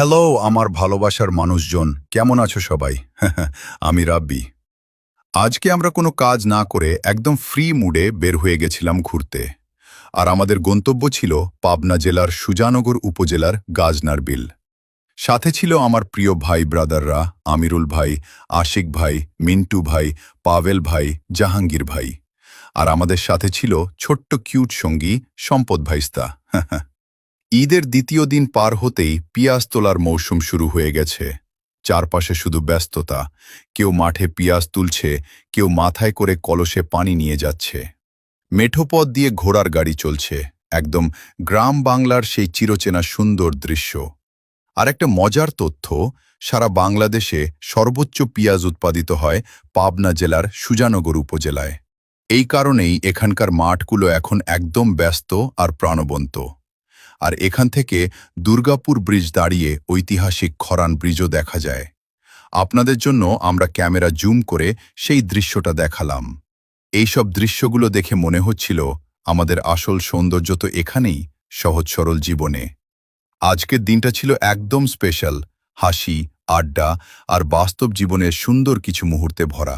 Hello আমার ভালোবাসার মানুষজন, কেমন আছো সবাই? আমি রাব্বি। আজকে আমরা কোনো কাজ না করে একদম ফ্রি মুডে বের হয়ে গেছিলাম ঘুরতে। আর আমাদের গন্তব্য ছিল পাবনা জেলার সুজানগর উপজেলার গাজনার বিল। সাথে ছিল আমার প্রিয় ভাই ব্রাদাররা, আমিরুল ভাই, আশিক ভাই, মিন্টু ভাই, পাভেল ভাই, জাহাঙ্গীর ভাই। আর আমাদের সাথে ছিল ছোট্ট কিউট সঙ্গী সম্পদ ভাইস্তা। ঈদের দ্বিতীয় দিন পার হতেই পিঁয়াজ তোলার মৌসুম শুরু হয়ে গেছে। চারপাশে শুধু ব্যস্ততা, কেউ মাঠে পিঁয়াজ তুলছে, কেউ মাথায় করে কলসে পানি নিয়ে যাচ্ছে। মেঠোপথ দিয়ে ঘোড়ার গাড়ি চলছে, একদম গ্রাম বাংলার সেই চিরচেনা সুন্দর দৃশ্য। আর একটা মজার তথ্য, সারা বাংলাদেশে সর্বোচ্চ পিঁয়াজ উৎপাদিত হয় পাবনা জেলার সুজানগর উপজেলায়। এই কারণেই এখানকার মাঠগুলো এখন একদম ব্যস্ত আর প্রাণবন্ত। আর এখান থেকে দুর্গাপুর ব্রিজ দাঁড়িয়ে ঐতিহাসিক খরান ব্রিজও দেখা যায়। আপনাদের জন্য আমরা ক্যামেরা জুম করে সেই দৃশ্যটা দেখালাম। এইসব দৃশ্যগুলো দেখে মনে হচ্ছিল আমাদের আসল সৌন্দর্য তো এখানেই, সহজ সরল জীবনে। আজকের দিনটা ছিল একদম স্পেশাল, হাসি, আড্ডা আর বাস্তব জীবনের সুন্দর কিছু মুহূর্তে ভরা।